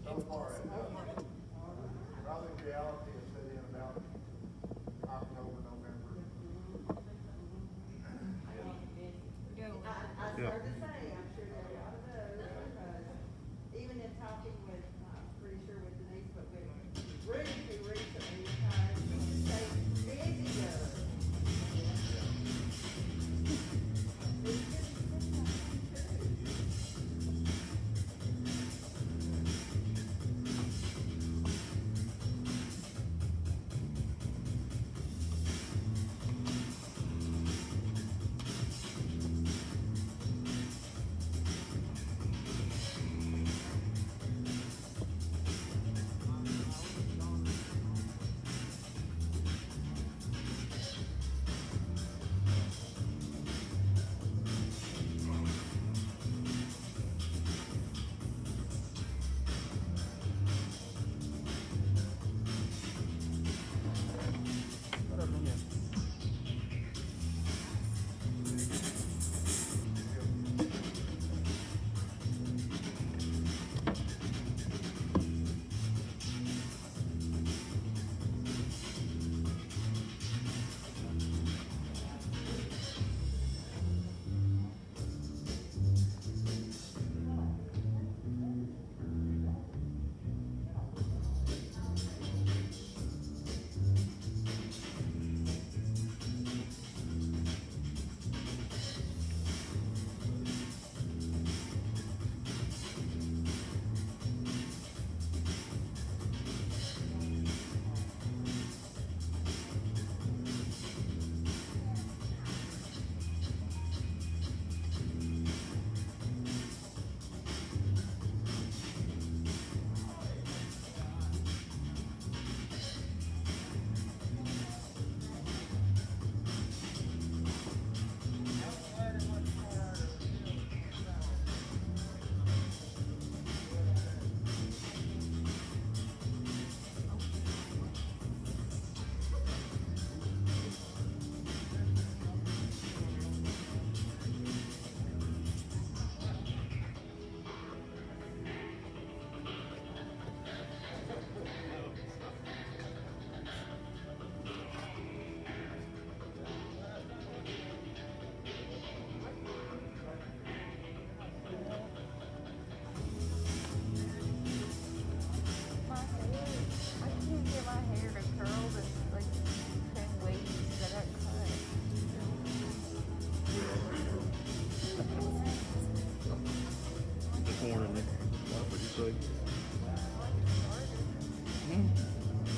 So far, probably reality is set in about October, November. I started to say, I'm sure there are a lot of those, because even in talking with, I'm pretty sure with Denise, but with Ruth, who recently retired, say, busy girl.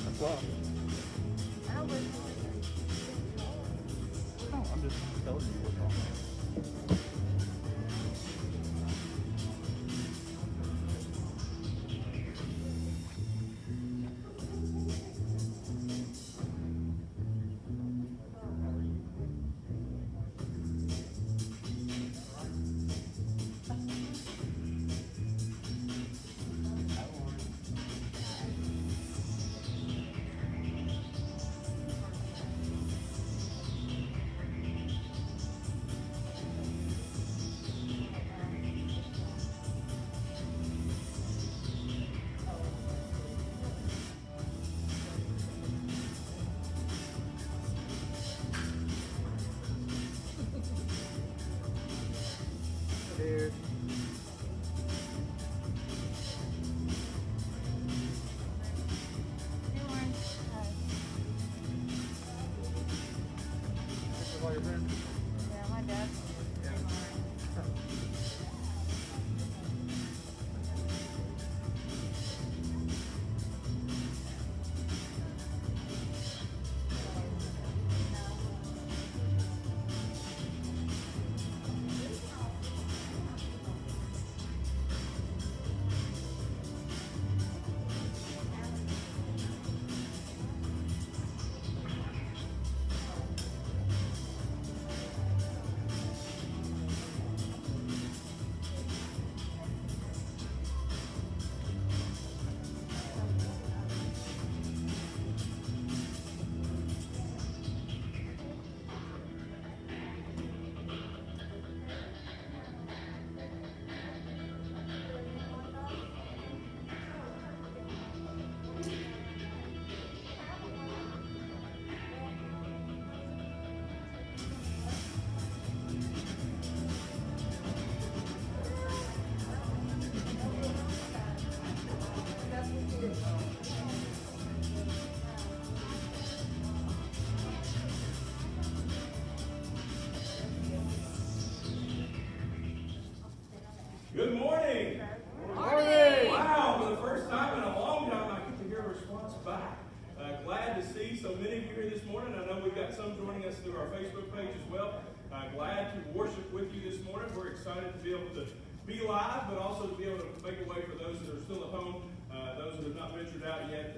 That's why. No, I'm just telling you what's wrong. Cheers. This is all your friends? Yeah, my dad. Good morning. Morning! Wow, for the first time in a long time, I get to hear a response back. Glad to see so many of you here this morning. I know we've got some joining us through our Facebook page as well. Glad to worship with you this morning. We're excited to be able to be live, but also to be able to make a way for those that are still at home, those that have not ventured out yet,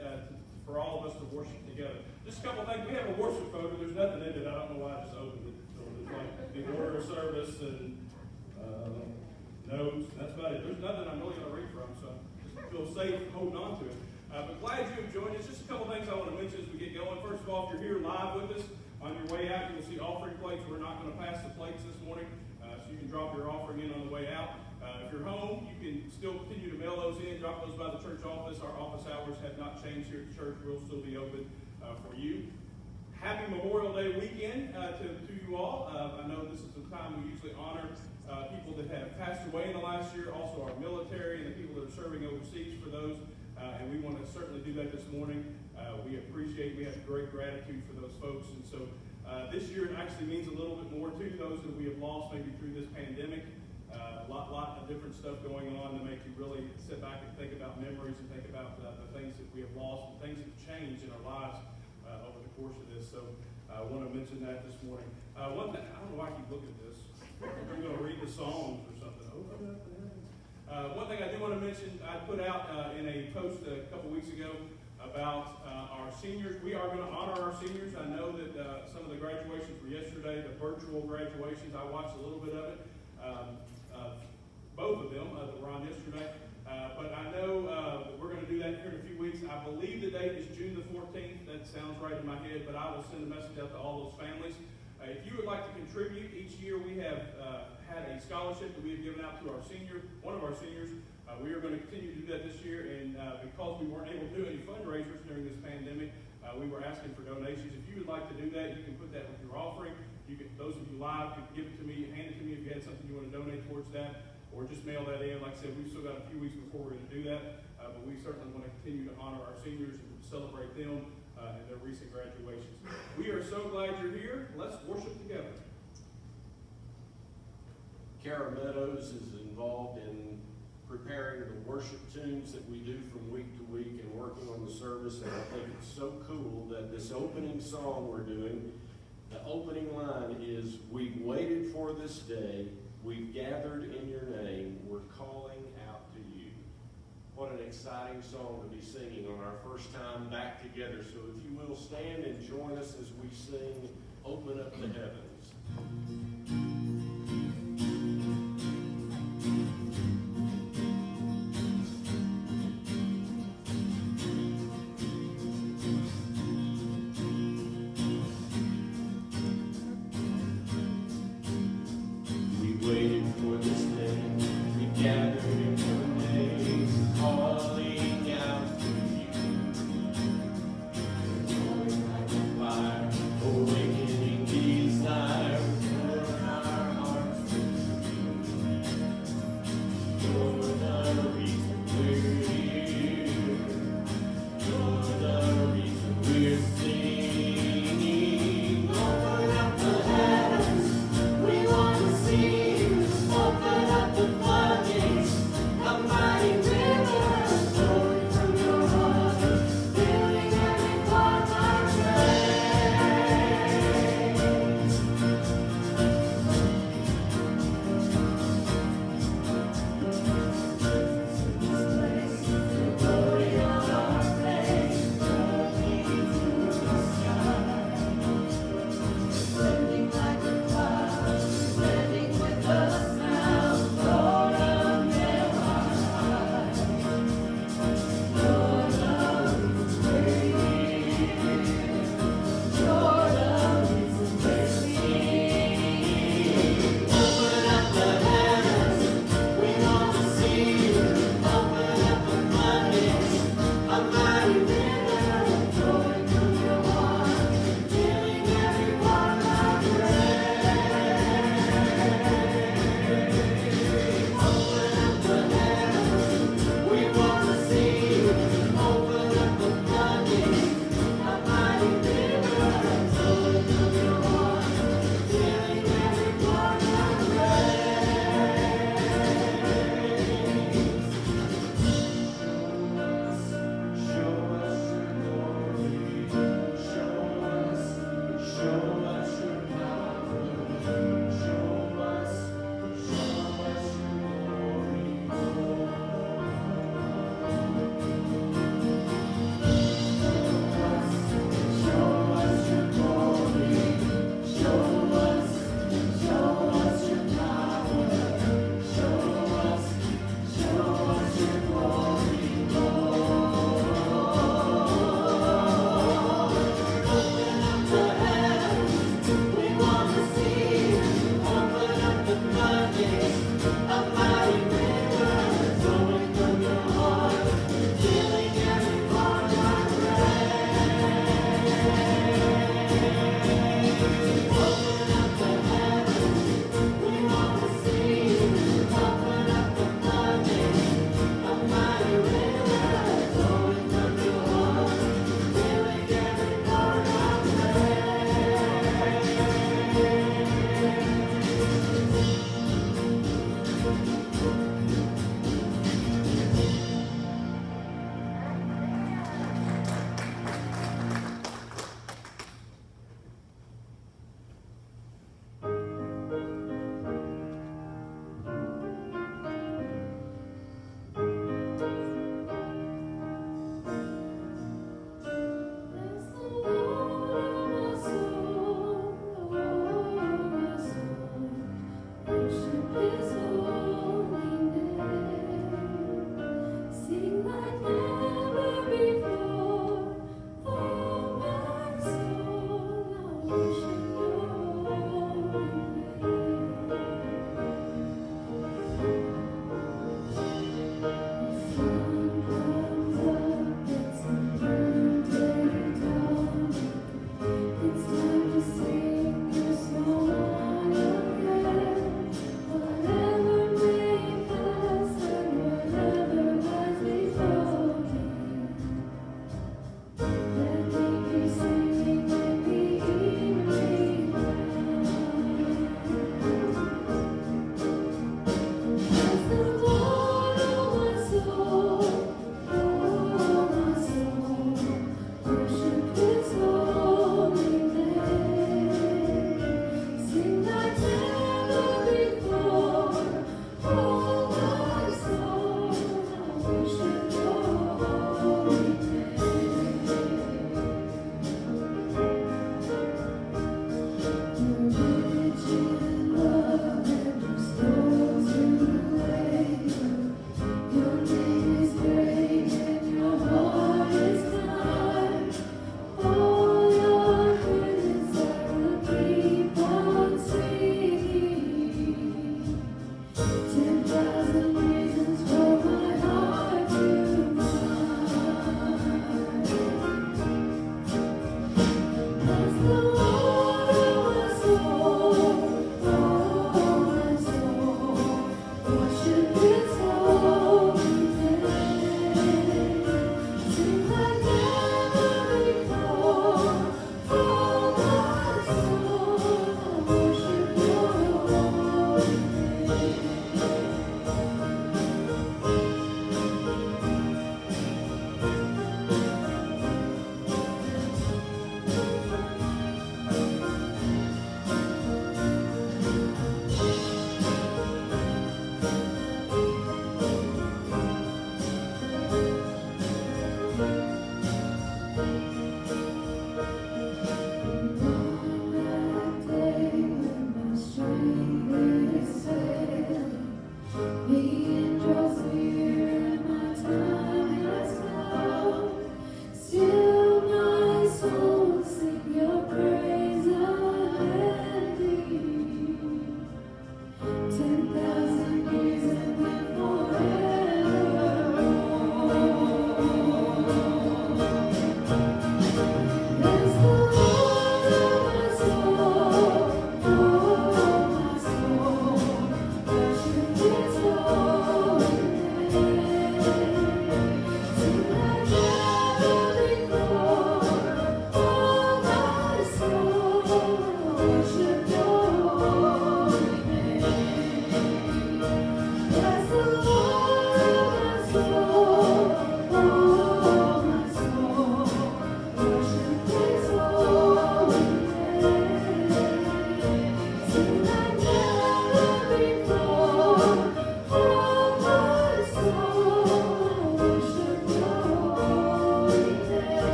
for all of us to worship together. Just a couple of things. We have a worship photo. There's nothing in it. I don't know why I just opened it. So it's like the order of service and notes. That's about it. There's nothing I'm really going to read from, so just feel safe holding on to it. But glad you have joined us. Just a couple of things I want to mention as we get going. First of all, if you're here live with us, on your way out, you will see offering plates. We're not going to pass the plates this morning, so you can drop your offering in on the way out. If you're home, you can still continue to mail those in, drop those by the church office. Our office hours have not changed here at the church. We'll still be open for you. Happy Memorial Day weekend to you all. I know this is the time we usually honor people that have passed away in the last year, also our military and the people that are serving overseas for those. And we want to certainly do that this morning. We have great gratitude for those folks. And so this year it actually means a little bit more to those that we have lost maybe through this pandemic. A lot of different stuff going on to make you really sit back and think about memories and think about the things that we have lost and things that have changed in our lives over the course of this. So I want to mention that this morning. One thing, I don't know why I keep looking at this. I'm going to read the Psalms or something. One thing I do want to mention, I put out in a post a couple weeks ago about our seniors. We are going to honor our seniors. I know that some of the graduations were yesterday, the virtual graduations. I watched a little bit of it. Both of them that were on yesterday. But I know that we're going to do that here in a few weeks. I believe the date is June the 14th. That sounds right in my head, but I will send a message out to all those families. If you would like to contribute, each year we have had a scholarship that we have given out to one of our seniors. We are going to continue to do that this year, and because we weren't able to do any fundraisers during this pandemic, we were asking for donations. If you would like to do that, you can put that with your offering. Those of you live can give it to me, hand it to me if you had something you want to donate towards that, or just mail that in. Like I said, we've still got a few weeks before we're going to do that, but we certainly want to continue to honor our seniors and celebrate them and their recent graduations. We are so glad you're here. Let's worship together. Kara Meadows is involved in preparing the worship tunes that we do from week to week and working on the service, and I think it's so cool that this opening song we're doing, the opening line is, "We've waited for this day, we've gathered in your name, we're calling out to you." What an exciting song to be singing on our first time back together. So if you will, stand and join us as we sing "Open Up the Heavens." Waited for this day, we gathered in your name, calling out to you. Going like a fire, awakening desire,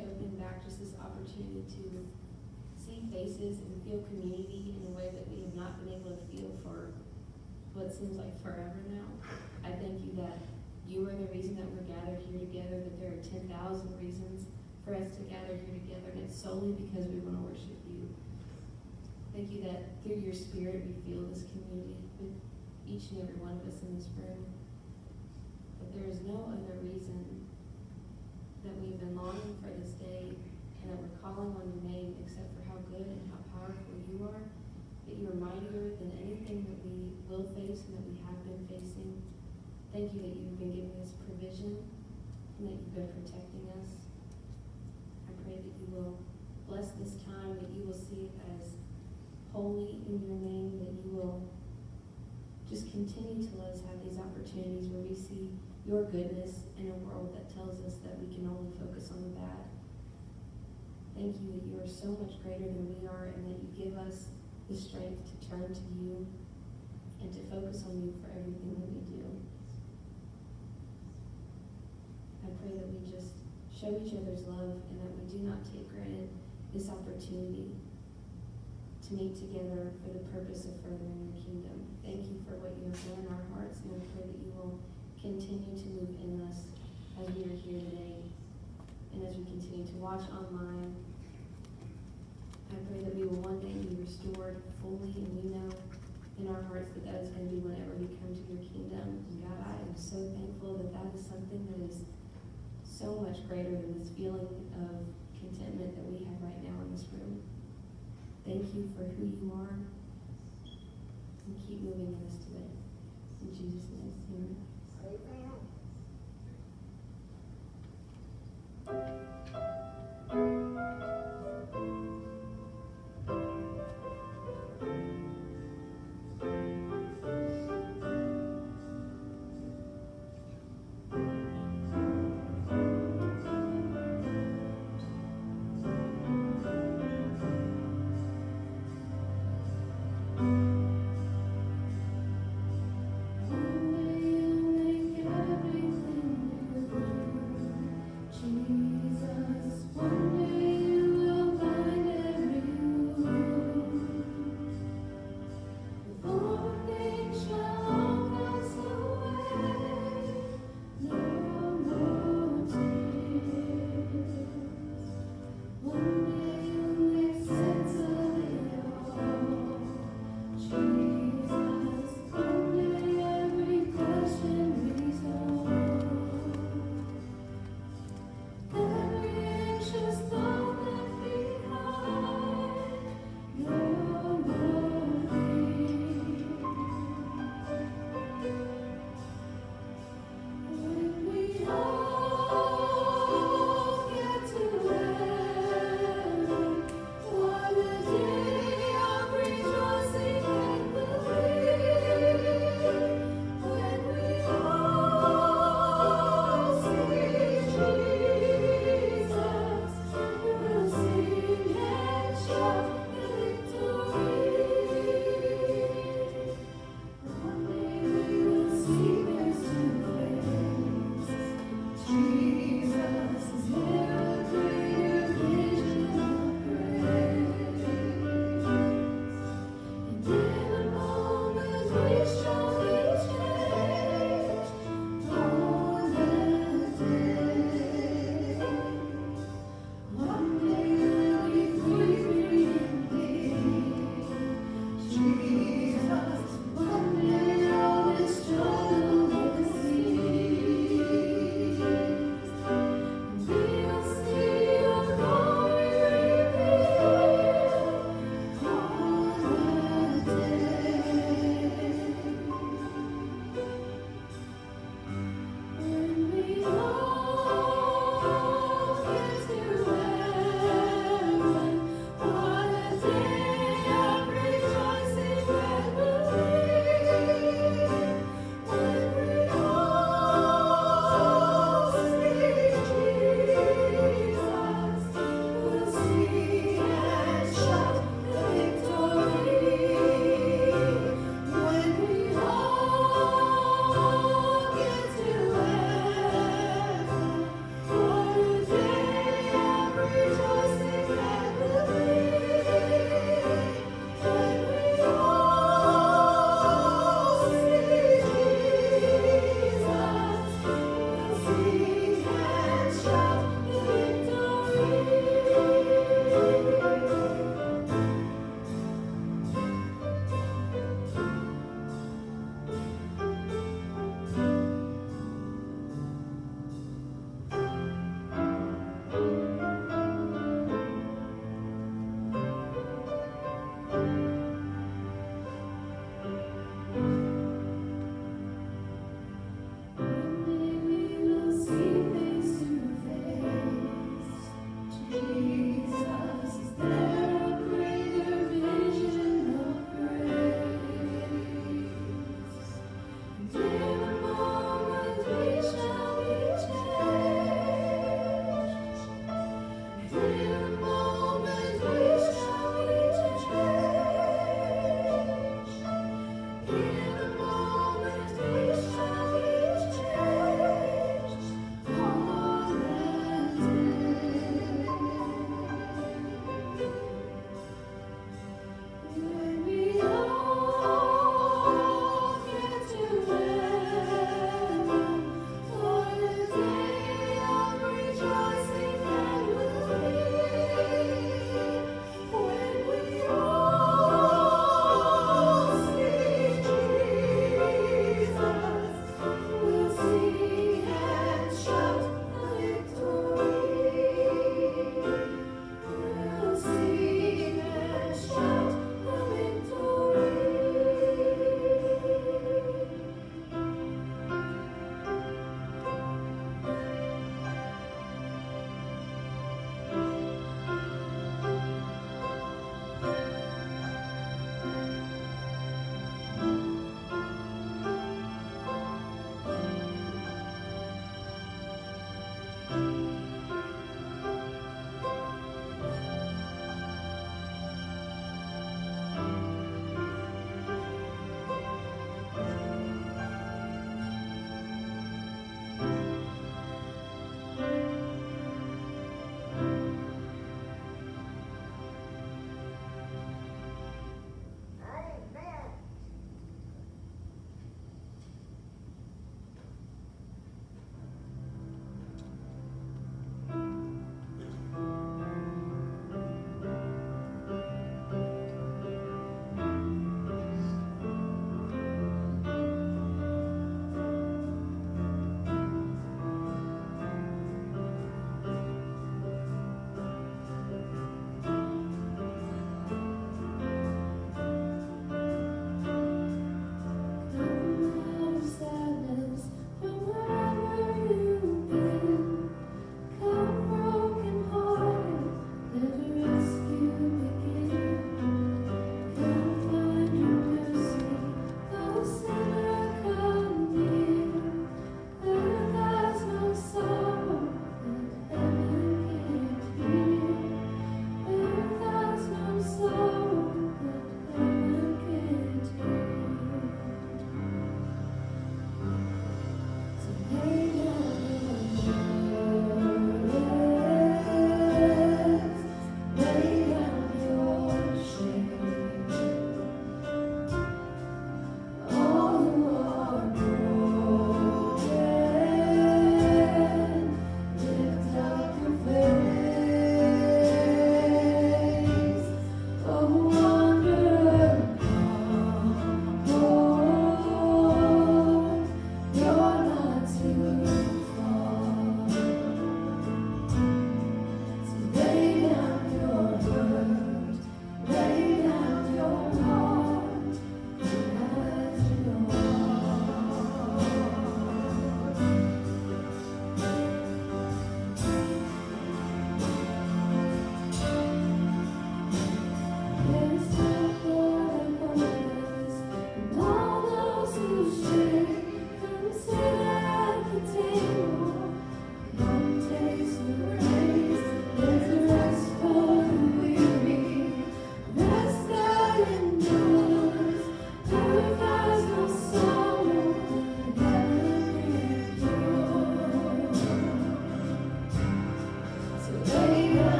it opening back just this opportunity to see faces and feel community in a way that we have not been able to feel for what seems like forever now. I thank you that you are the reason that we're gathered here together, that there are 10,000 reasons for us to gather here together, and it's solely because we want to worship you. Thank you that through your spirit we feel this community with each and every one of us in this room. That there is no other reason that we've been longing for this day and that we're calling on your name except for how good and how powerful you are, that you are mightier than anything that we will face and that we have been facing. Thank you that you've been giving us provision and that you've been protecting us. I pray that you will bless this time, that you will see it as holy in your name, that you will just continue to let us have these opportunities where we see your goodness in a world that tells us that we can only focus on the bad. Thank you that you are so much greater than we are and that you give us the strength to turn to you and to focus on you for everything that we do. I pray that we just show each other's love and that we do not take granted this opportunity to meet together for the purpose of furthering your kingdom. Thank you for what you have done in our hearts, and I pray that you will continue to move in us as we are here today and as we continue to watch online. I pray that we will one day be restored fully, and we know in our hearts that that is going to be whenever we come to your kingdom. And God, I am so thankful that that is something that is so much greater than this feeling of contentment that we have right now in this room. Thank you for who you are, and keep moving in us today. In Jesus' name, amen. Only you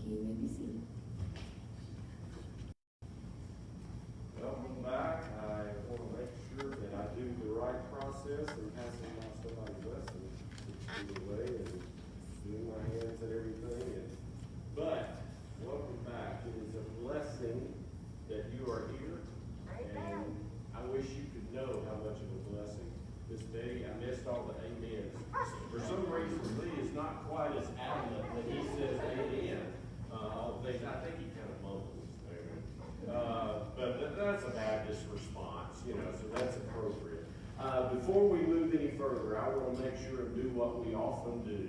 you. You may be seated. Welcome back. I want to make sure that I do the right process and passing out somebody's blessing the way and doing my hands and everything. But welcome back. It is a blessing that you are here. And I wish you could know how much of a blessing. This day I missed all the amens. For some reason, Lee is not quite as adamant that he says amen. I think he kind of mumbles there. But that's a Baptist response, so that's appropriate. Before we move any further, I want to make sure and do what we often do.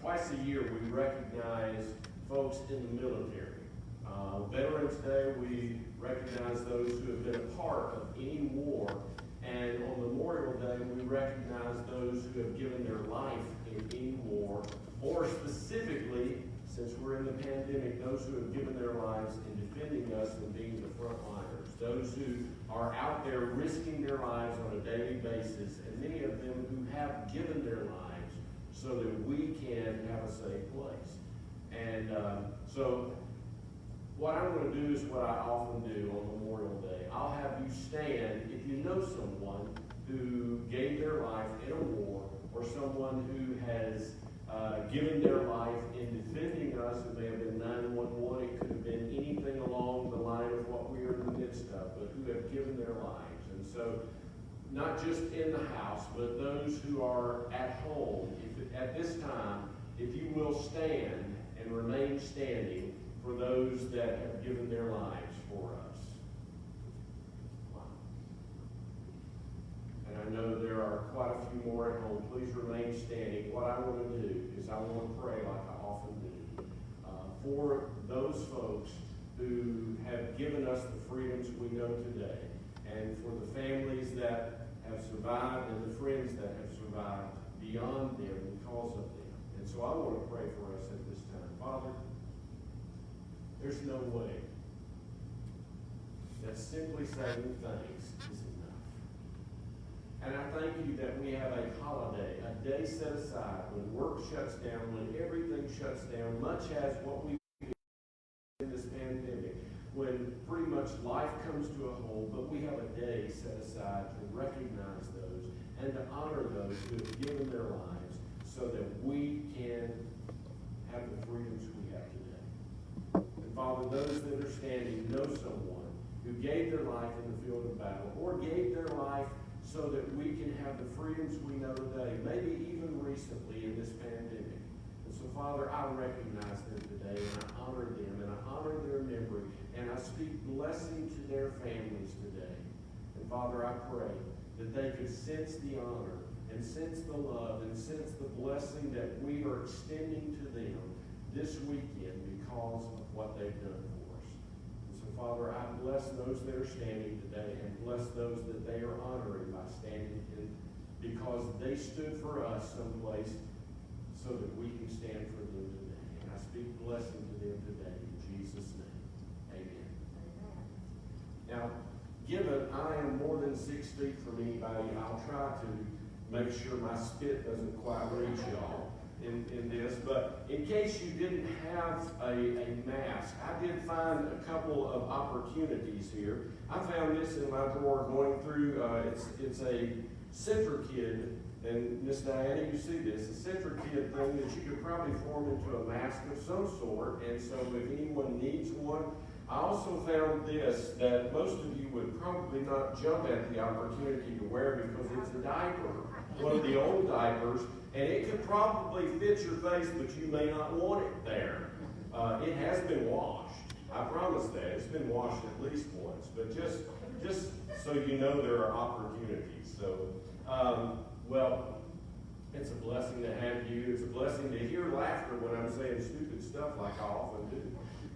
Twice a year, we recognize folks in the military. Veterans Day, we recognize those who have been a part of any war. And on Memorial Day, we recognize those who have given their life in any war, or specifically, since we're in the pandemic, those who have given their lives in defending us and being the frontliners, those who are out there risking their lives on a daily basis, and many of them who have given their lives so that we can have a safe place. And so what I'm going to do is what I often do on Memorial Day. I'll have you stand if you know someone who gave their life in a war, or someone who has given their life in defending us. It may have been 911, it could have been anything along the line of what we are in the midst of, but who have given their lives. And so, not just in the house, but those who are at home, at this time, if you will stand and remain standing for those that have given their lives for us. Wow. And I know there are quite a few more at home. Please remain standing. What I want to do is I want to pray like I often do for those folks who have given us the freedoms we know today, and for the families that have survived and the friends that have survived beyond them because of them. And so I want to pray for us at this time. Father, there's no way that simply saying thanks is enough. And I thank you that we have a holiday, a day set aside when work shuts down, when everything shuts down, much as what we do in this pandemic, when pretty much life comes to a halt, but we have a day set aside to recognize those and to honor those who have given their lives so that we can have the freedoms we have today. And Father, those that are standing know someone who gave their life in the field of battle, or gave their life so that we can have the freedoms we know today, maybe even recently in this pandemic. And so, Father, I recognize them today, and I honor them, and I honor their memory, and I speak blessing to their families today. And Father, I pray that they could sense the honor, and sense the love, and sense the blessing that we are extending to them this weekend because of what they've done for us. And so, Father, I bless those that are standing today, and bless those that they are honoring by standing in, because they stood for us someplace so that we can stand for them today. And I speak blessing to them today in Jesus' name. Amen. Now, given I am more than 6 feet from anybody, I'll try to make sure my spit doesn't quite reach y'all in this. But in case you didn't have a mask, I did find a couple of opportunities here. I found this in my drawer going through, it's a CentriKid, and Miss Diana, you see this, a CentriKid thing that you could probably form into a mask of some sort. And so if anyone needs one, I also found this that most of you would probably not jump at the opportunity to wear because it's a diaper, one of the old diapers, and it could probably fit your face, but you may not want it there. It has been washed. I promise that. It's been washed at least once, but just so you know there are opportunities. So, well, it's a blessing to have you. It's a blessing to hear laughter when I'm saying stupid stuff like I often do.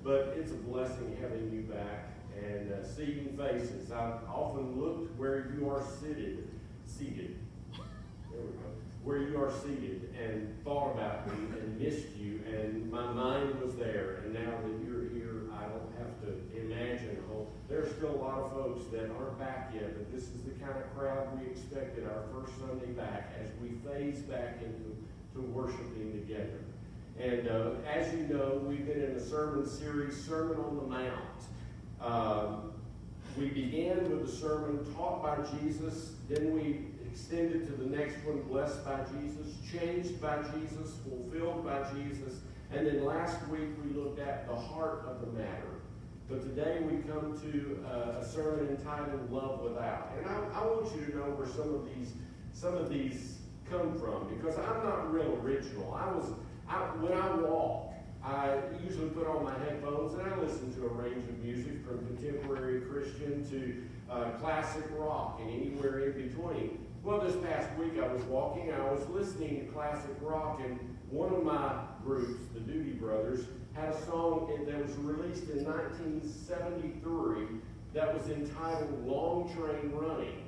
But it's a blessing having you back and seeing faces. I've often looked where you are seated. There we go. Where you are seated, and thought about you and missed you, and my mind was there. And now that you're here, I don't have to imagine. There's still a lot of folks that aren't back yet, but this is the kind of crowd we expected our first Sunday back as we phase back into worshiping together. And as you know, we've been in a sermon series, Sermon on the Mount. We began with a sermon taught by Jesus, then we extended to the next one, blessed by Jesus, changed by Jesus, fulfilled by Jesus, and then last week we looked at the heart of the matter. But today we come to a sermon entitled Love Without. And I want you to know where some of these come from, because I'm not real original. When I walk, I usually put on my headphones and I listen to a range of music from contemporary Christian to classic rock and anywhere in between. Well, this past week I was walking, I was listening to classic rock, and one of my groups, the Doobie Brothers, had a song that was released in 1973 that was entitled Long Train Running.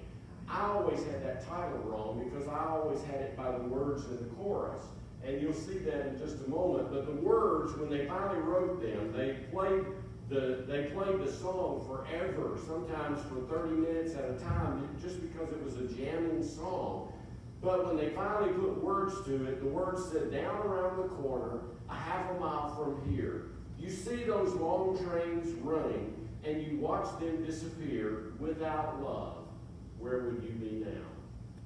I always had that title wrong because I always had it by the words in the chorus. And you'll see that in just a moment. But the words, when they finally wrote them, they played the song forever, sometimes for 30 minutes at a time, just because it was a jamming song. But when they finally put words to it, the words said, down around the corner, a half a mile from here, you see those long trains running, and you watch them disappear without love. Where would you be now?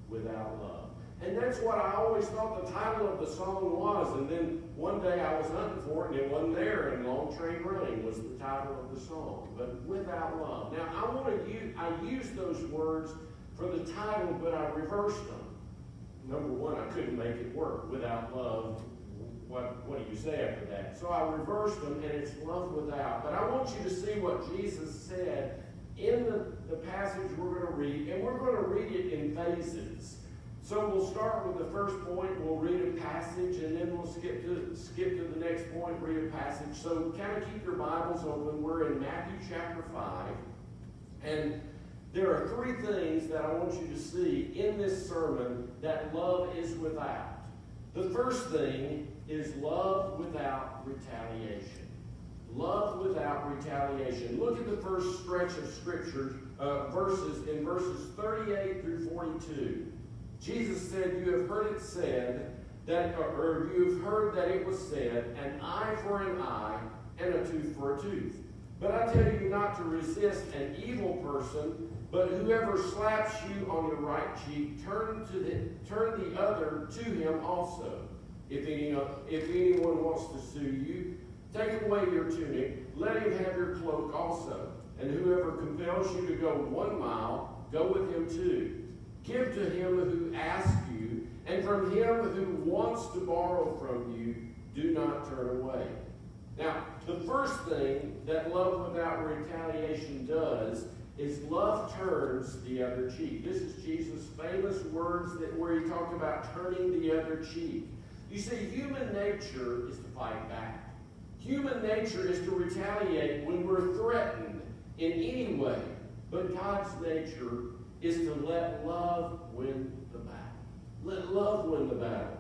Without love. And that's what I always thought the title of the song was. And then one day I was hunting for it, and it wasn't there, and Long Train Running was the title of the song. But without love. Now, I used those words for the title, but I reversed them. Number one, I couldn't make it work. Without love, what do you say after that? So I reversed them, and it's love without. But I want you to see what Jesus said in the passage we're going to read, and we're going to read it in phases. So we'll start with the first point, we'll read a passage, and then we'll skip to the next point, read a passage. So kind of keep your Bibles open. We're in Matthew chapter 5, and there are three things that I want you to see in this sermon that love is without. The first thing is love without retaliation. Love without retaliation. Look at the first stretch of Scripture, verses 38 through 42. Jesus said, you have heard it said, or you have heard that it was said, an eye for an eye and a tooth for a tooth. But I tell you not to resist an evil person, but whoever slaps you on the right cheek, turn the other to him also. If anyone wants to sue you, take away your tunic, let him have your cloak also. And whoever compels you to go 1 mile, go with him 2. Give to him who asks you, and from him who wants to borrow from you, do not turn away. Now, the first thing that love without retaliation does is love turns the other cheek. This is Jesus' famous words where he talked about turning the other cheek. You see, human nature is to fight back. Human nature is to retaliate when we're threatened in any way. But God's nature is to let love win the battle. Let love win the battle.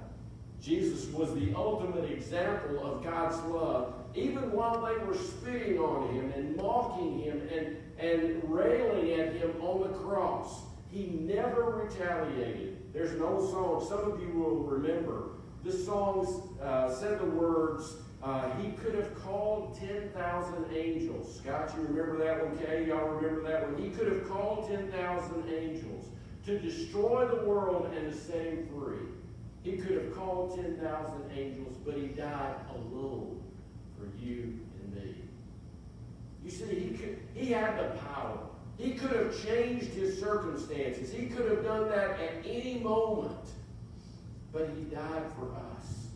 Jesus was the ultimate example of God's love. Even while they were spitting on him and mocking him and railing at him on the cross, he never retaliated. There's an old song, some of you will remember. This song said the words, he could have called 10,000 angels. Scott, you remember that one? Kay, y'all remember that one? He could have called 10,000 angels to destroy the world and to set him free. He could have called 10,000 angels, but he died alone for you and me. You see, he had the power. He could have changed his circumstances. He could have done that at any moment. But he died for us.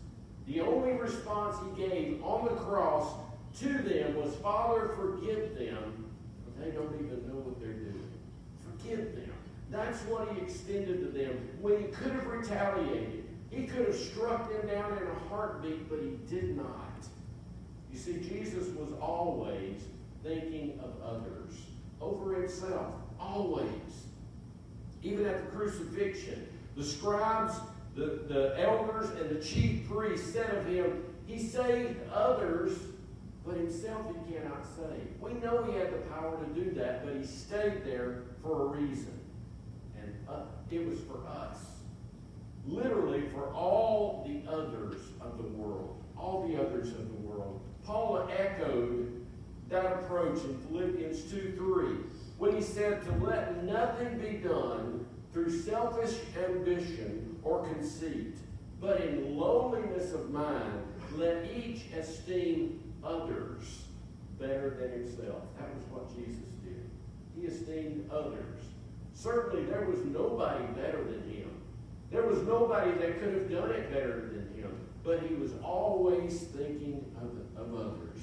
The only response he gave on the cross to them was, Father, forgive them, for they don't even know what they're doing. Forgive them. That's what he extended to them. When he could have retaliated, he could have struck them down in a heartbeat, but he did not. You see, Jesus was always thinking of others over himself. Always. Even at the crucifixion, the scribes, the elders, and the chief priests said of him, he saved others, but himself he cannot save. We know he had the power to do that, but he stayed there for a reason. And it was for us. Literally for all the others of the world. All that approach in Philippians 2:3, when he said to let nothing be done through selfish ambition or conceit, but in lowliness of mind, let each esteem others better than himself. That was what Jesus did. He esteemed others. Certainly there was nobody better than him. There was nobody that could have done it better than him. But he was always thinking of others.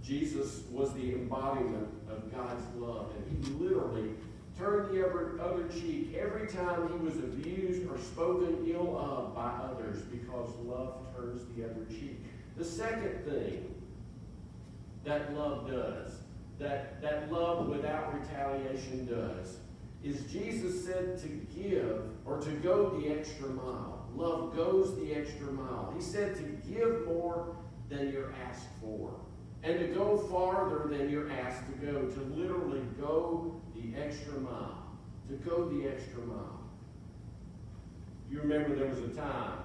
Jesus was the embodiment of God's love, and he literally turned the other cheek every time he was abused or spoken ill of by others, because love turns the other cheek. The second thing that love does, that love without retaliation does, is Jesus said to give or to go the extra mile. Love goes the extra mile. He said to give more than you're asked for, and to go farther than you're asked to go, to literally go the extra mile, to go the extra mile. You remember there was a time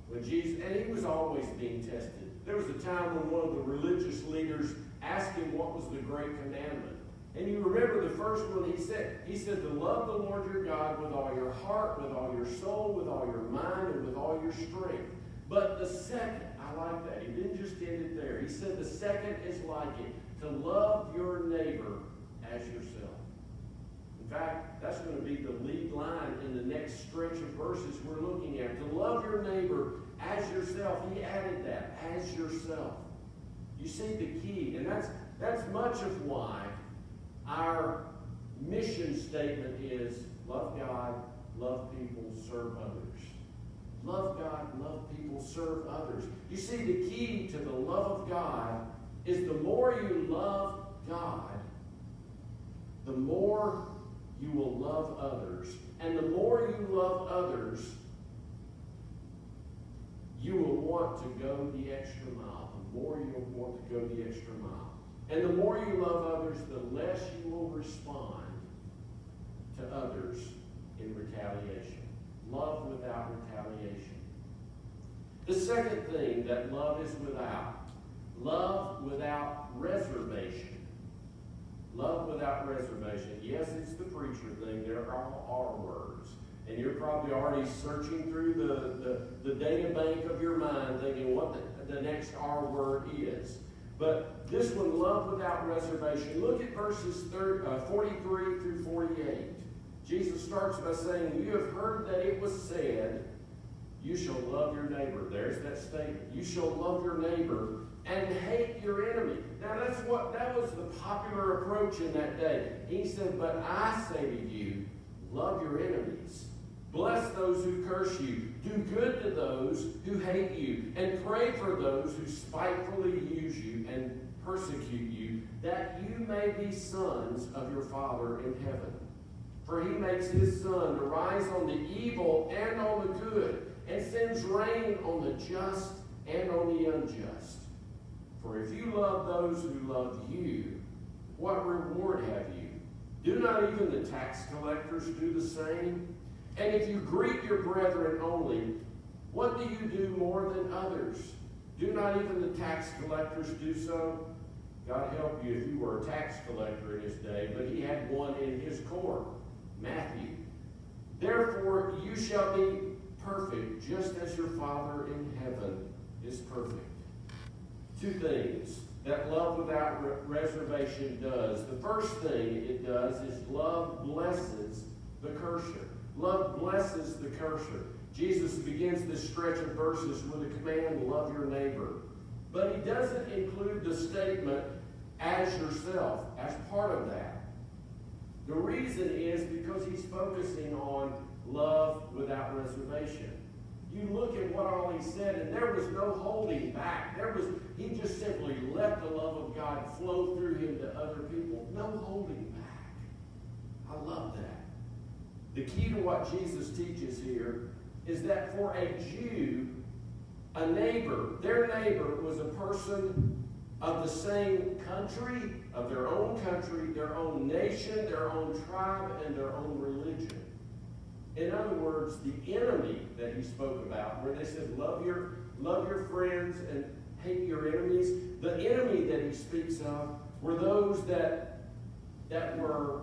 when Jesus, and he was always being tested. There was a time when one of the religious leaders asked him what was the great commandment. And you remember the first one he said to love the Lord your God with all your heart, with all your soul, with all your mind, and with all your strength. But the second, I like that. He didn't just end it there. He said the second is like it, to love your neighbor as yourself. In fact, that's going to be the lead line in the next stretch of verses we're looking at. To love your neighbor as yourself. He added that, as yourself. You see the key, and that's much of why our mission statement is love God, love people, serve others. Love God, love people, serve others. You see, the key to the love of God is the more you love God, the more you will love others. And the more you love others, you will want to go the extra mile. The more you'll want to go the extra mile. And the more you love others, the less you will respond to others in retaliation. Love without retaliation. The second thing that love is without, love without reservation. Love without reservation. Yes, it's the preacher thing. There are our words. And you're probably already searching through the data bank of your mind thinking what the next R word is. But this one, love without reservation. Look at verses 43 through 48. Jesus starts by saying, you have heard that it was said, you shall love your neighbor. There's that statement. You shall love your neighbor and hate your enemy. Now that was the popular approach in that day. He said, but I say to you, love your enemies. Bless those who curse you. Do good to those who hate you. And pray for those who spitefully use you and persecute you, that you may be sons of your Father in heaven. For he makes his sun to rise on the evil and on the good, and sends rain on the just and on the unjust. For if you love those who love you, what reward have you? Do not even the tax collectors do the same? And if you greet your brethren only, what do you do more than others? Do not even the tax collectors do so? God help you if you were a tax collector in his day, but he had one in his court, Matthew. Therefore you shall be perfect, just as your Father in heaven is perfect. Two things that love without reservation does. The first thing it does is love blesses the cursor. Love blesses the cursor. Jesus begins this stretch of verses with a command, love your neighbor. But he doesn't include the statement, as yourself, as part of that. The reason is because he's focusing on love without reservation. You look at what all he said, and there was no holding back. He just simply let the love of God flow through him to other people. No holding back. I love that. The key to what Jesus teaches here is that for a Jew, a neighbor, their neighbor was a person of the same country, of their own country, their own nation, their own tribe, and their own religion. In other words, the enemy that he spoke about, where they said, love your friends and hate your enemies, the enemy that he speaks of were those that were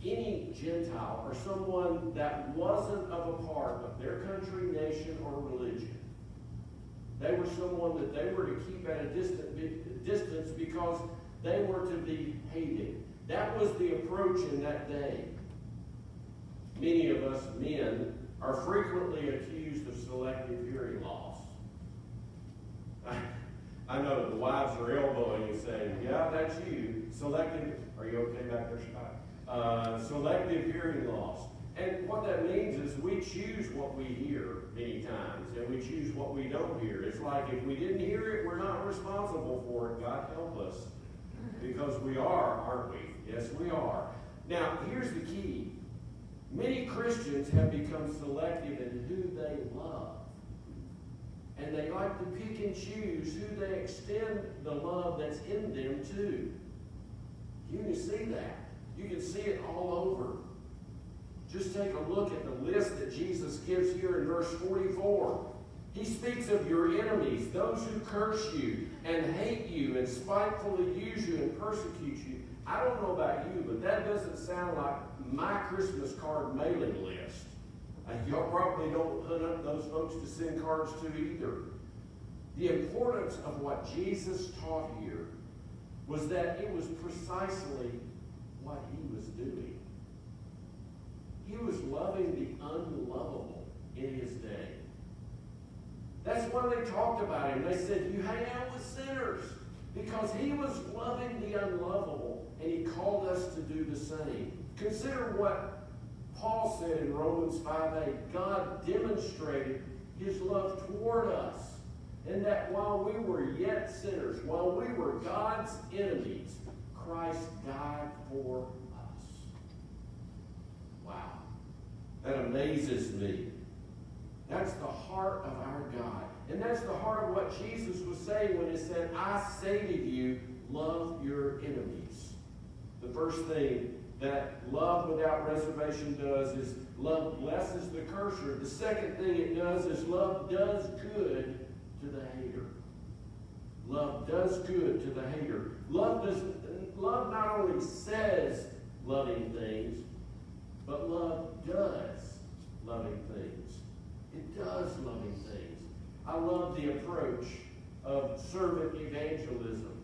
any Gentile or someone that wasn't of a part of their country, nation, or religion. They were someone that they were to keep at a distance because they were to be hated. That was the approach in that day. Many of us men are frequently accused of selective hearing loss. I know the wives are elbowing and saying, yeah, that's you. Selective, are you okay back there, Scott? Selective hearing loss. And what that means is we choose what we hear many times, and we choose what we don't hear. It's like if we didn't hear it, we're not responsible for it. God help us. Because we are, aren't we? Yes, we are. Now, here's the key. Many Christians have become selective in who they love. And they like to pick and choose who they extend the love that's in them to. You can see that. You can see it all over. Just take a look at the list that Jesus gives here in verse 44. He speaks of your enemies, those who curse you and hate you and spitefully use you and persecute you. I don't know about you, but that doesn't sound like my Christmas card mailing list. Y'all probably don't hunt up those folks to send cards to either. The importance of what Jesus taught here was that it was precisely what he was doing. He was loving the unlovable in his day. That's why they talked about him. They said, you hang out with sinners. Because he was loving the unlovable, and he called us to do the same. Consider what Paul said in Romans 5:8. God demonstrated his love toward us, and that while we were yet sinners, while we were God's enemies, Christ died for us. Wow. That amazes me. That's the heart of our God. And that's the heart of what Jesus was saying when he said, I say to you, love your enemies. The first thing that love without reservation does is love blesses the cursor. The second thing it does is love does good to the hater. Love does good to the hater. Love not only says loving things, but love does loving things. It does loving things. I love the approach of servant evangelism.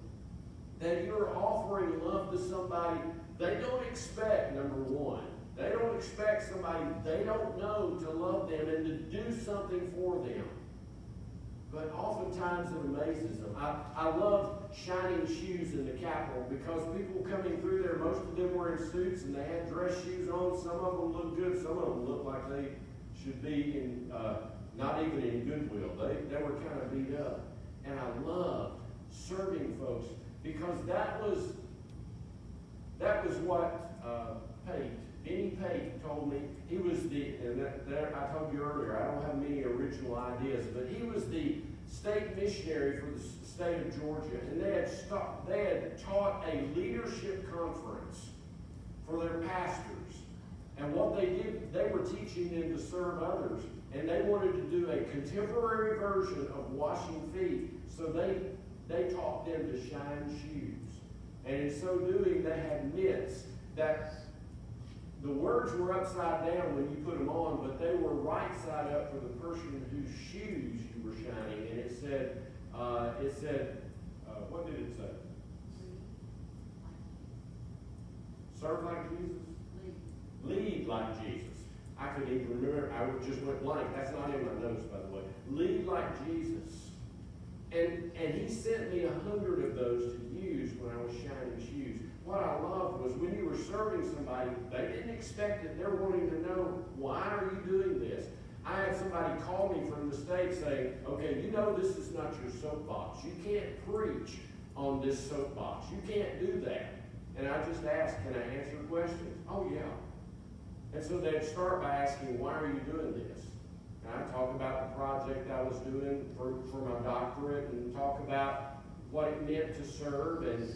That you're offering love to somebody they don't expect, number one. They don't expect somebody they don't know to love them and to do something for them. But oftentimes it amazes them. I love shining shoes in the Capitol because people coming through there, most of them were in suits and they had dress shoes on. Some of them looked good. Some of them looked like they should be in, not even in Goodwill. They were kind of beat up. And I loved serving folks because that was what Benny Pate told me. He was I told you earlier, I don't have many original ideas, but he was the state missionary for the state of Georgia. And they had taught a leadership conference for their pastors. And what they did, they were teaching them to serve others. And they wanted to do a contemporary version of washing feet. So they taught them to shine shoes. And in so doing, they had mitts that the words were upside down when you put them on, but they were right side up for the person whose shoes you were shining. And it said, what did it say? Serve like Jesus? Lead like Jesus. I couldn't even remember. I just went blank. That's not in my notes, by the way. Lead like Jesus. And he sent me 100 of those to use when I was shining shoes. What I loved was when you were serving somebody, they didn't expect it. They're wanting to know, why are you doing this? I had somebody call me from the state saying, okay, you know this is not your soapbox. You can't preach on this soapbox. You can't do that. And I just asked, can I answer questions? Oh, yeah. And so they'd start by asking, why are you doing this? And I'd talk about the project I was doing for my doctorate and talk about what it meant to serve and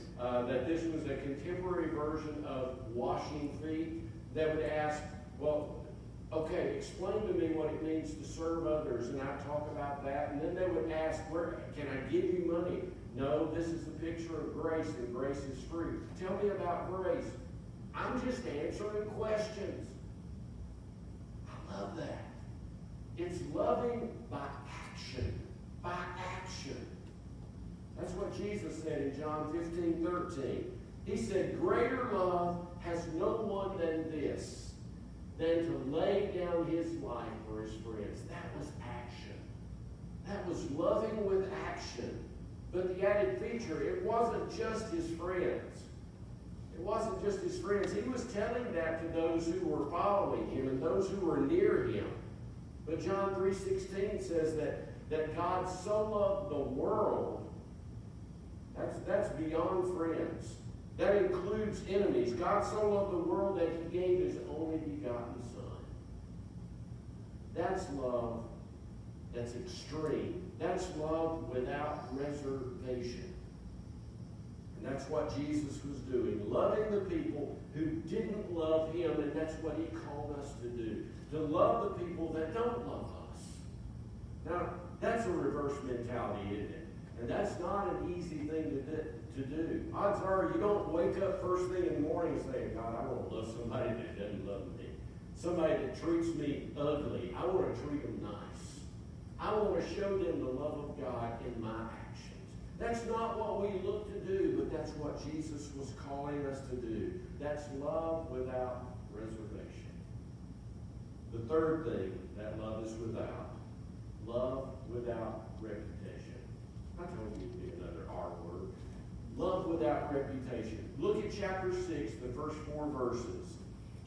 that this was a contemporary version of washing feet. They would ask, well, okay, explain to me what it means to serve others, and I'd talk about that, and then they would ask, where can I give you money? No, this is a picture of grace, and grace is free. Tell me about grace. I'm just answering questions. I love that. It's loving by action. By action. That's what Jesus said in John 15:13. He said, greater love has no one than this, than to lay down his life for his friends. That was action. That was loving with action. But the added feature, it wasn't just his friends. It wasn't just his friends. He was telling that to those who were following him and those who were near him. But John 3:16 says that God so loved the world, that's beyond friends. That includes enemies. God so loved the world that he gave his only begotten Son. That's love that's extreme. That's love without reservation. And that's what Jesus was doing. Loving the people who didn't love him, and that's what he called us to do. To love the people that don't love us. Now, that's a reverse mentality, isn't it? And that's not an easy thing to do. Odds are you don't wake up first thing in the morning saying, God, I want to love somebody that doesn't love me. Somebody that treats me ugly. I want to treat them nice. I want to show them the love of God in my actions. That's not what we look to do, but that's what Jesus was calling us to do. That's love without reservation. The third thing that love is without reputation. I told you it'd be another R word. Love without reputation. Look at chapter 6, the first 4 verses.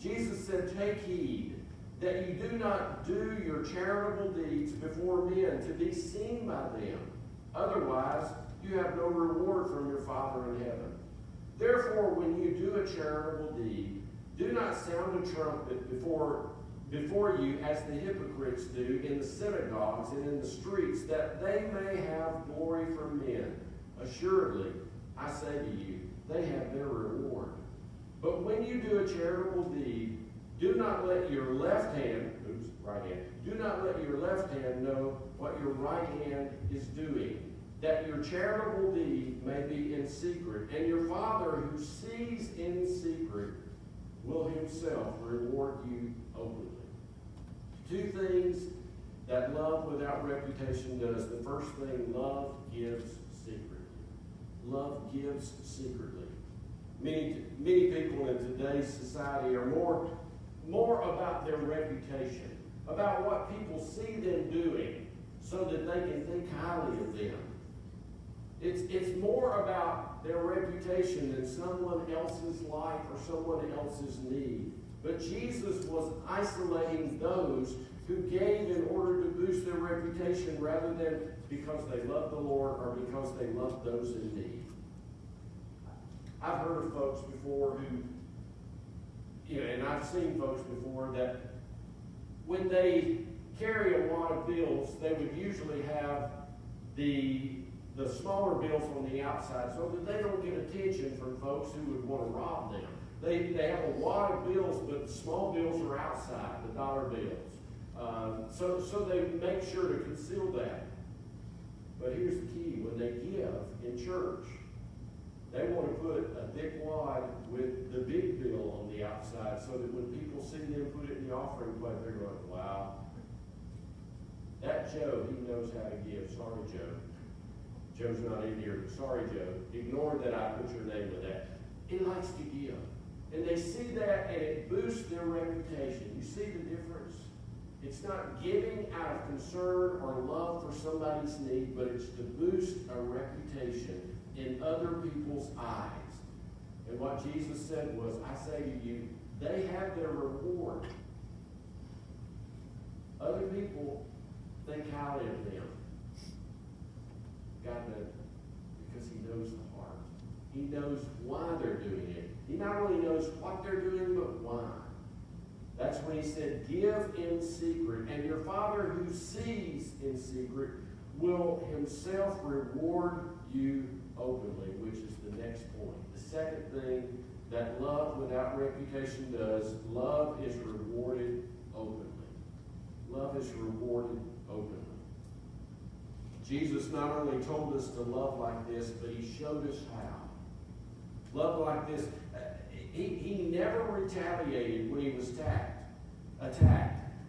Jesus said, take heed that you do not do your charitable deeds before men to be seen by them. Otherwise, you have no reward from your Father in heaven. Therefore, when you do a charitable deed, do not sound a trumpet before you as the hypocrites do in the synagogues and in the streets, that they may have glory from men. Assuredly, I say to you, they have their reward. But when you do a charitable deed, do not let your left hand, do not let your left hand know what your right hand is doing, that your charitable deed may be in secret, and your Father who sees in secret will himself reward you openly. 2 things that love without reputation does. The first thing, love gives secretly. Love gives secretly. Many people in today's society are more about their reputation, about what people see them doing, so that they can think highly of them. It's more about their reputation than someone else's life or someone else's need. But Jesus was isolating those who gave in order to boost their reputation rather than because they loved the Lord or because they loved those in need. I've heard of folks before who, and I've seen folks before that when they carry a lot of bills, they would usually have the smaller bills on the outside so that they don't get attention from folks who would want to rob them. They have a lot of bills, but the small bills are outside, the dollar bills. So they make sure to conceal that. But here's the key. When they give in church, they want to put a big wad with the big bill on the outside so that when people see them put it in the offering plate, they're going, wow, that Joe, he knows how to give. Sorry, Joe. Joe's not in here. Sorry, Joe. Ignore that I put your name with that. He likes to give. And they see that, and it boosts their reputation. You see the difference? It's not giving out of concern or love for somebody's need, but it's to boost a reputation in other people's eyes. And what Jesus said was, I say to you, they have their reward. Other people think highly of them. God doesn't, because he knows the heart. He knows why they're doing it. He not only knows what they're doing, but why. That's when he said, give in secret, and your Father who sees in secret will himself reward you openly, which is the next point. The second thing that love without reputation does, love is rewarded openly. love is rewarded openly. Jesus not only told us to love like this, but he showed us how. Love like this. He never retaliated when he was attacked.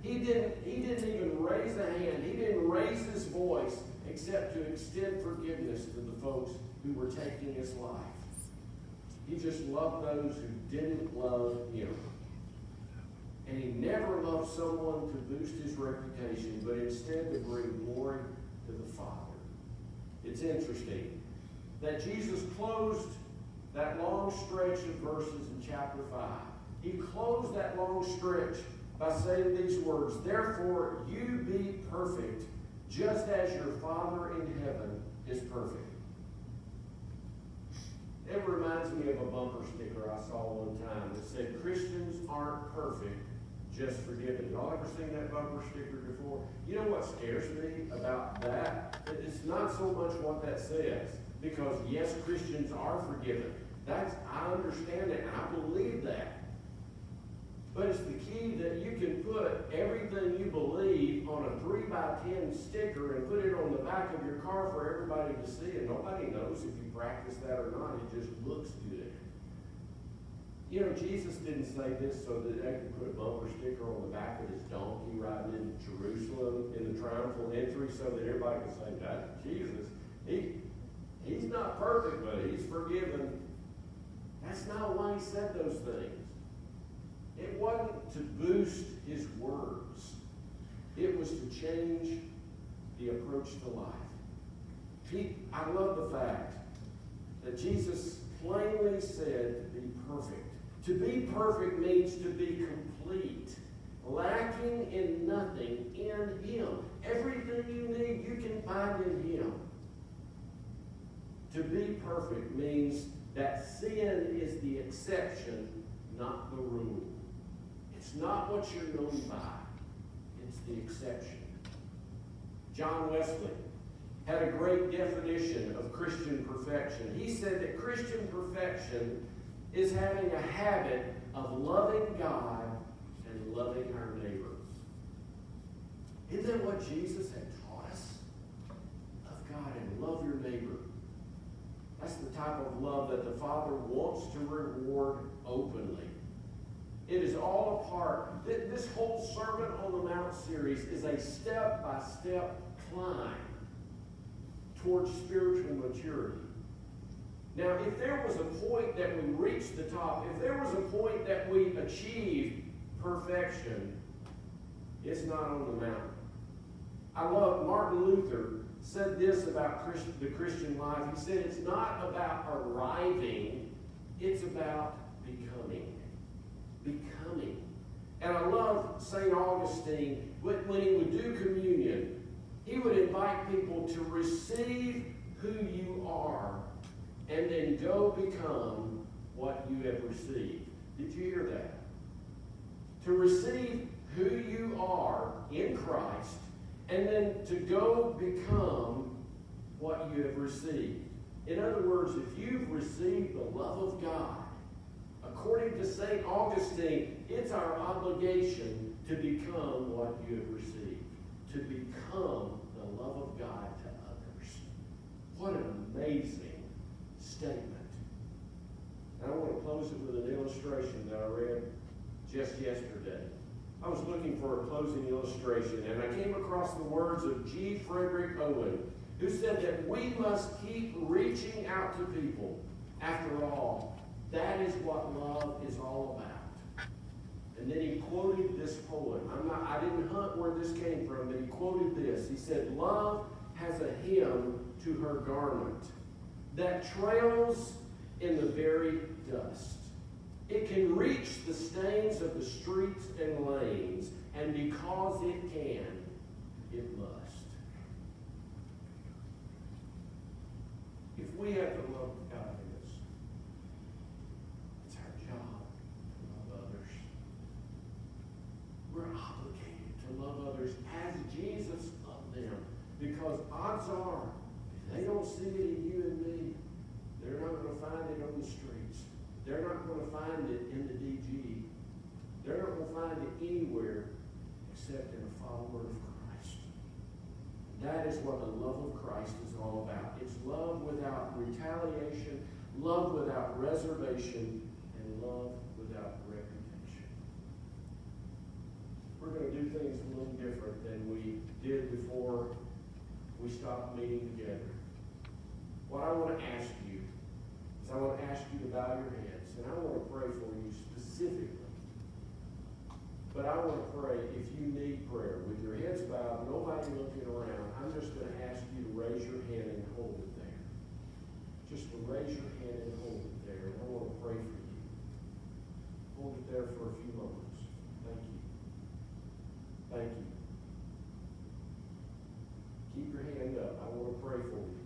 He didn't even raise a hand. He didn't raise his voice except to extend forgiveness to the folks who were taking his life. He just loved those who didn't love him. And he never loved someone to boost his reputation, but instead to bring glory to the Father. It's interesting that Jesus closed that long stretch of verses in chapter 5. He closed that long stretch by saying these words, "Therefore you be perfect, just as your Father in heaven is perfect." It reminds me of a bumper sticker I saw one time that said, "Christians aren't perfect, just forgiven." Y'all ever seen that bumper sticker before? You know what scares me about that? It's not so much what that says, because yes, Christians are forgiven. I understand it, and I believe that. But it's the key that you can put everything you believe on a 3x10 sticker and put it on the back of your car for everybody to see, and nobody knows if you practice that or not. It just looks good. You know, Jesus didn't say this so that they could put a bumper sticker on the back of his donkey riding into Jerusalem in the triumphal entry so that everybody could say, "That's Jesus. He's not perfect, but he's forgiven." That's not why he said those things. It wasn't to boost his words. It was to change the approach to life. I love the fact that Jesus plainly said to be perfect. To be perfect means to be complete, lacking in nothing in him. Everything you need, you can find in him. To be perfect means that sin is the exception, not the rule. It's not what you're known by. It's the exception. John Wesley had a great definition of Christian perfection. He said that Christian perfection is having a habit of loving God and loving our neighbor. Isn't that what Jesus had taught us? Love God and love your neighbor. That's the type of love that the Father wants to reward openly. It is all a part. This whole Sermon on the Mount series is a step-by-step climb towards spiritual maturity. Now, if there was a point that we reached the top, if there was a point that we achieved perfection, it's not on the mountain. I love Martin Luther said this about the Christian life. He said it's not about arriving, it's about becoming. Becoming. And I love St. Augustine, when he would do communion, he would invite people to receive who you are and then go become what you have received. Did you hear that? To receive who you are in Christ and then to go become what you have received. In other words, if you've received the love of God, according to St. Augustine, it's our obligation to become what you have received, to become the love of God to others. What an amazing statement. And I want to close it with an illustration that I read just yesterday. I was looking for a closing illustration, and I came across the words of G. Frederick Owen, who said that we must keep reaching out to people. After all, that is what love is all about. And then he quoted this poem. I didn't hunt where this came from, but he quoted this. He said, "Love has a hem to her garment that trails in the very dust. It can reach the stains of the streets and lanes, and because it can, it must." If we have the love of God in us, it's our job to love others. We're obligated to love others as Jesus loved them, because odds are, if they don't see it in you and me, they're not going to find it on the streets. They're not going to find it in the DG. They're not going to find it anywhere except in a follower Christ is all about. It's love without retaliation, love without reservation, and love without reputation. We're going to do things a little different than we did before we stopped meeting together. What I want to ask you is I want to ask you to bow your heads, and I want to pray for you specifically. But I want to pray, if you need prayer, with your heads bowed, nobody looking around, I'm just going to ask you to raise your hand and hold it there. Just to raise your hand and hold it there, and I want to pray for you. Hold it there for a few moments. Thank you. Thank you. Keep your hand up. I want to pray for you.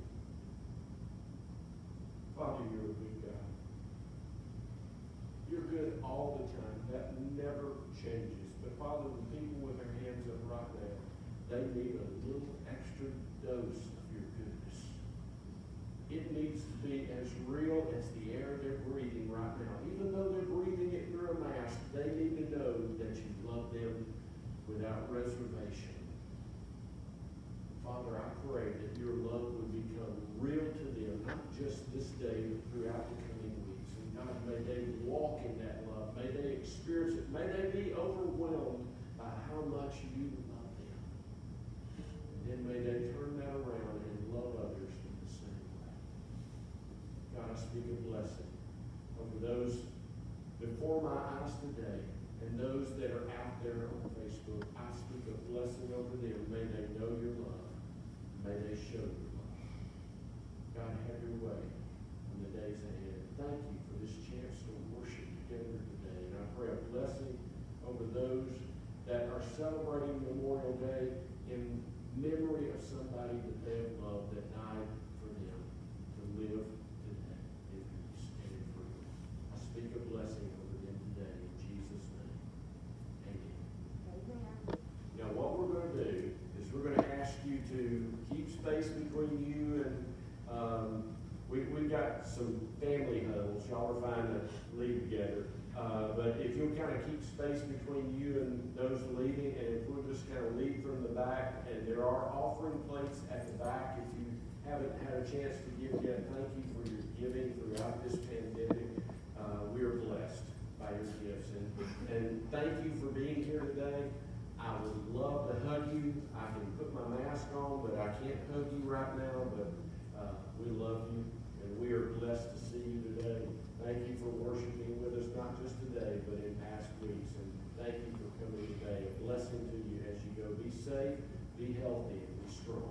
Father, you're a good God. You're good all the time. That never changes. But Father, the people with their hands up right now, they need a little extra dose of your goodness. It needs to be as real as the air they're breathing right now. Even though they're breathing it through a mask, they need to know that you love them without reservation. Father, I pray that your love would become real to them, not just this day, but throughout the coming weeks. And God, may they walk in that love. May they experience it. May they be overwhelmed by how much you love them. And then may they turn that around and love others in the same way. God, I speak a blessing over those before my eyes today and those that are out there on Facebook. I speak a blessing over them. May they know your love. May they show your love. God, have your way in the days ahead. Thank you for this chance to worship together today. And I pray a blessing over those that are celebrating Memorial Day in memory of somebody that they have loved that died for them to live today in peace and in freedom. I speak a blessing over them today in Jesus' name. Amen. Now what we're going to do is we're going to ask you to keep space between you and we've got some family huddles. Y'all are fine to leave together. But if you'll kind of keep space between you and those leaving, and if we'll just kind of lead from the back, and there are offering plates at the back. If you haven't had a chance to give yet, thank you for your giving throughout this pandemic. We are blessed by your gifts. And thank you for being here today. I would love to hug you. I can put my mask on, but I can't hug you right now. But we love you, and we are blessed to see you today. Thank you for worshiping with us, not just today, but in past weeks. And thank you for coming today. A blessing to you as you go. Be safe, be healthy, and be strong.